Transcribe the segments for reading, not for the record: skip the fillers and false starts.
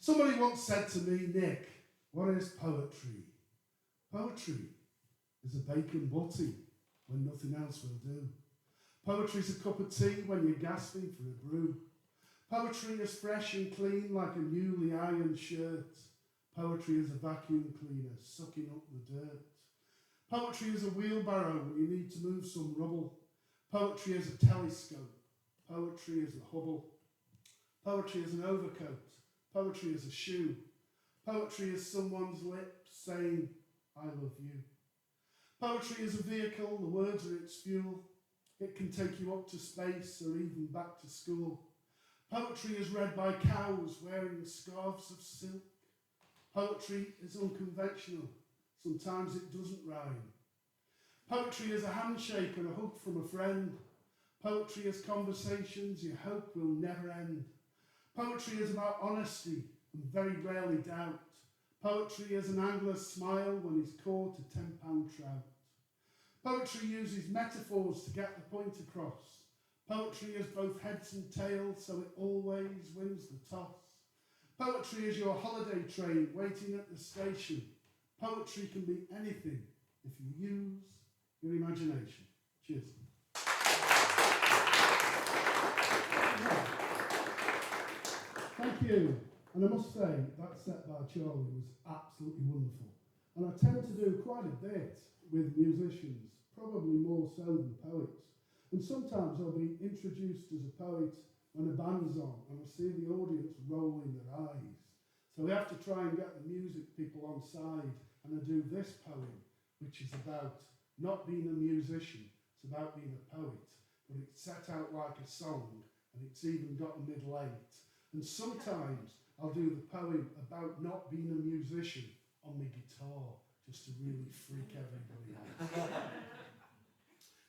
Somebody once said to me, Nick, what is poetry? Poetry is a bacon butty when nothing else will do. Poetry is a cup of tea when you're gasping for a brew. Poetry is fresh and clean like a newly ironed shirt. Poetry is a vacuum cleaner sucking up the dirt. Poetry is a wheelbarrow when you need to move some rubble. Poetry is a telescope. Poetry is a Hubble. Poetry is an overcoat. Poetry is a shoe. Poetry is someone's lips saying, I love you. Poetry is a vehicle, the words are its fuel. It can take you up to space or even back to school. Poetry is read by cows wearing scarves of silk. Poetry is unconventional. Sometimes it doesn't rhyme. Poetry is a handshake and a hug from a friend. Poetry is conversations you hope will never end. Poetry is about honesty and very rarely doubt. Poetry is an angler's smile when he's caught a 10-pound trout. Poetry uses metaphors to get the point across. Poetry is both heads and tails, so it always wins the toss. Poetry is your holiday train waiting at the station. Poetry can be anything if you use your imagination. Cheers. Thank you. And I must say, that set by Charlie was absolutely wonderful. And I tend to do quite a bit with musicians, probably more so than poets. And sometimes I'll be introduced as a poet when a band's on, and I see the audience rolling their eyes. So we have to try and get the music people on side, and I do this poem, which is about not being a musician, it's about being a poet. But it's set out like a song, and it's even got a middle eight. And sometimes I'll do the poem about not being a musician on my guitar, just to really freak everybody out.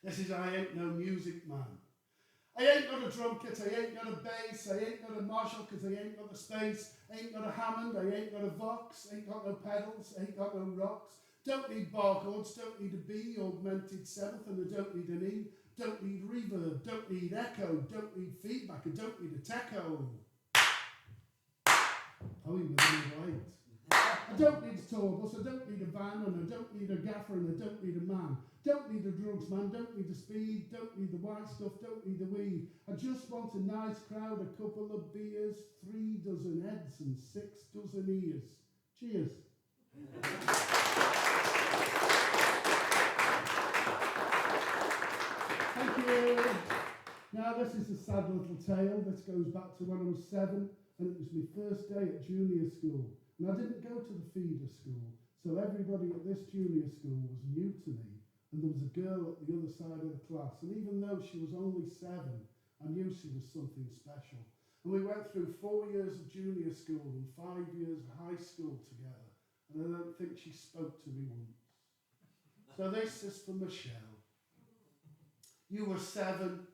This is I Ain't No Music Man. I ain't got a drum kit, I ain't got a bass, I ain't got a Marshall because I ain't got the space, I ain't got a Hammond, I ain't got a Vox, ain't got no pedals, ain't got no rocks, don't need bar chords, don't need a B, augmented seventh, and I don't need an E, don't need reverb, don't need echo, don't need feedback, I don't need a techo. Poem with a middle eight. I don't need a tour bus, I don't need a van, and I don't need a gaffer, and I don't need a man. Don't need the drugs, man, don't need the speed, don't need the white stuff, don't need the weed. I just want a nice crowd, a couple of beers, 3 dozen heads and 6 dozen ears. Cheers. Thank you. Now this is a sad little tale. This goes back to when I was 7, and it was my first day at junior school. And I didn't go to the feeder school, so everybody at this junior school was new to me. And there was a girl at the other side of the class, and even though she was only 7, I knew she was something special. And we went through 4 years of junior school and 5 years of high school together, and I don't think she spoke to me once. So this is for Michelle. You were 7,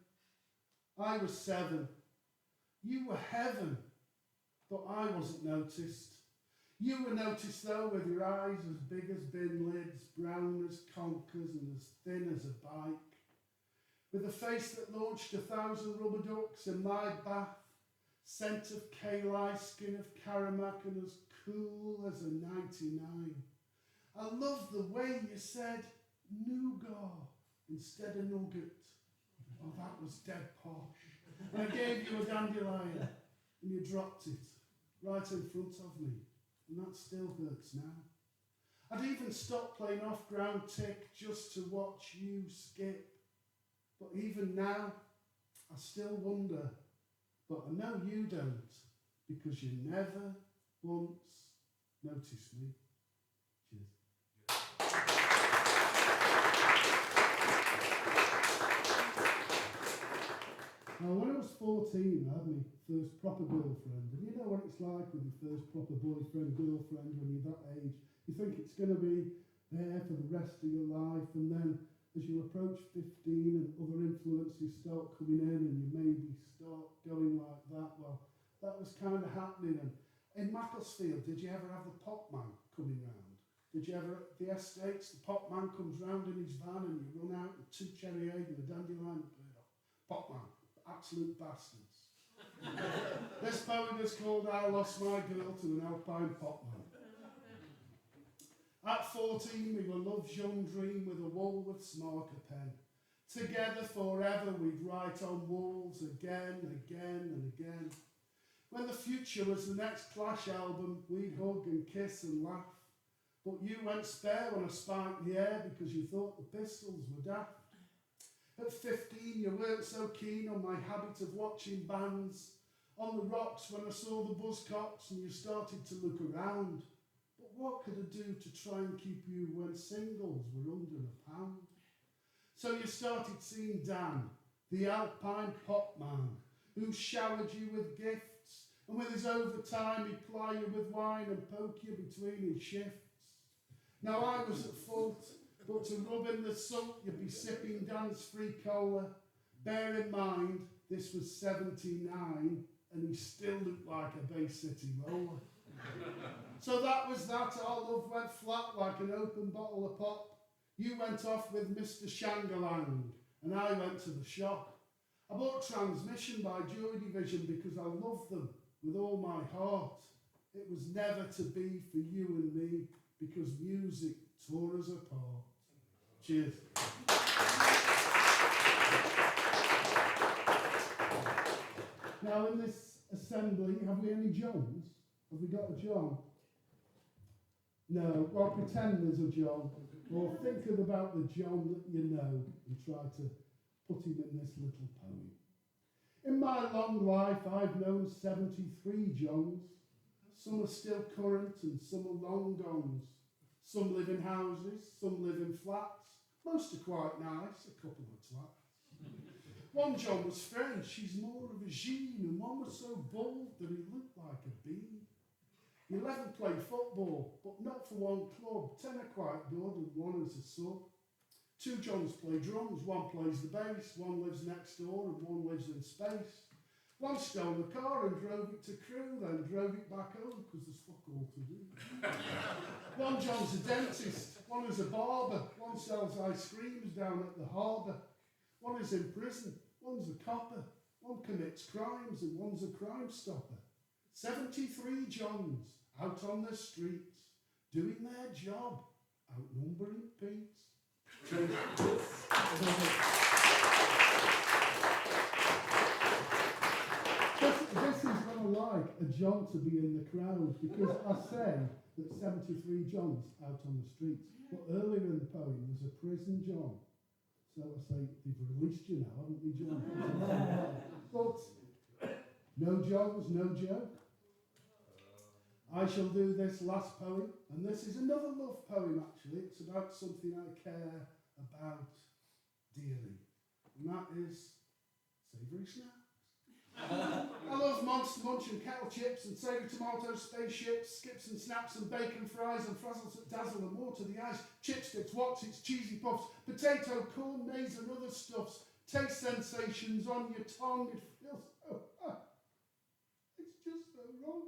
I was 7. You were heaven, but I wasn't noticed. You were noticed though, with your eyes as big as bin lids, brown as conkers and as thin as a bike. With a face that launched 1,000 rubber ducks in my bath, scent of kale, skin of Karamak and as cool as a 99. I love the way you said nougat instead of nugget. Oh, that was dead posh. And I gave you a dandelion and you dropped it right in front of me. And that still hurts now. I'd even stop playing off-ground tick just to watch you skip. But even now, I still wonder. But I know you don't, because you never once noticed me. Cheers. Now, when I was 14, I had my first proper girlfriend. And you know what it's like with your first proper boyfriend, girlfriend, when you're that age. You think it's going to be there for the rest of your life. And then as you approach 15 and other influences start coming in and you maybe start going like that, well, that was kind of happening. And in Macclesfield, did you ever have the pop man coming round? Did you ever, at the estates, the pop man comes round in his van and you run out with 2 cherry egg and a dandelion and play it off? Pop man. Absolute bastards. This poem is called I Lost My Girl to an Alpine Popman. At 14 we were love's young dream with a Woolworths marker pen. Together forever we'd write on walls again, again and again. When the future was the next Clash album, we'd hug and kiss and laugh. But you went spare when I spiked the air because you thought the Pistols were daft. At 15 you weren't so keen on my habit of watching bands. On the rocks when I saw the Buzzcocks and you started to look around. But what could I do to try and keep you when singles were under £1? So you started seeing Dan, the Alpine pop man, who showered you with gifts, and with his overtime he'd ply you with wine and poke you between his shifts. Now I was at fault, but to rub in the salt you'd be sipping Dan's free cola. Bear in mind, this was 79, and he still looked like a Bay City roller. So that was that, our love went flat like an open bottle of pop. You went off with Mr. Shangalang, and I went to the shop. I bought Transmission by Joy Division because I love them with all my heart. It was never to be for you and me because music tore us apart. Cheers. Now in this assembly, have we any Johns? Have we got a John? No, well pretend there's a John. Or think about the John that you know and try to put him in this little poem. In my long life, I've known 73 Johns. Some are still current and some are long gone. Some live in houses, some live in flats. Most are quite nice, a couple of twats. One John was French, he's more of a Jean, and one was so bald that he looked like a bean. 11 play football, but not for one club. 10 are quite good and one is a sub. 2 Johns play drums, one plays the bass, one lives next door and one lives in space. One stole the car and drove it to Crewe, then drove it back home because there's fuck all to do. One John's a dentist, one is a barber, one sells ice creams down at the harbour. One is in prison, one's a copper, one commits crimes and one's a crime stopper. 73 Johns out on the streets, doing their job, outnumbering Pete's. This is what I like, a John to be in the crowd, because I say that 73 Johns out on the streets, but earlier in the poem there's a prison John. So I say, they've released you now, haven't they, John? But no Johns, no joke. I shall do this last poem, and this is another love poem actually. It's about something I care about dearly, and that is savoury snacks. I love Monster Munch and kettle chips and savoury tomatoes, spaceships, skips and snaps and bacon fries and frazzles that dazzle and water the ice, chipsticks, Wotsits, cheesy puffs, potato, corn, maize and other stuffs, taste sensations on your tongue. It feels so, it's just so wrong.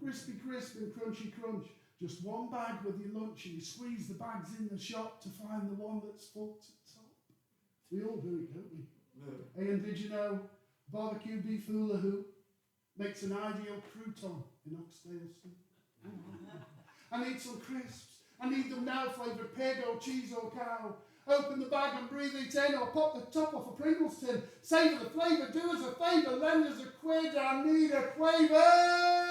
Crispy crisp and crunchy crunch. Just one bag with your lunch and you squeeze the bags in the shop to find the one that's full to the top. We all do it, don't we? No. Hey, and did you know barbecue beef hula hoop makes an ideal crouton in oxtail soup? I need some crisps. I need them now, flavoured pig or cheese or cow. Open the bag and breathe it in, or pop the top off a Pringles tin. Savour the flavour, do us a favour, lend us a quid, I need a quaver.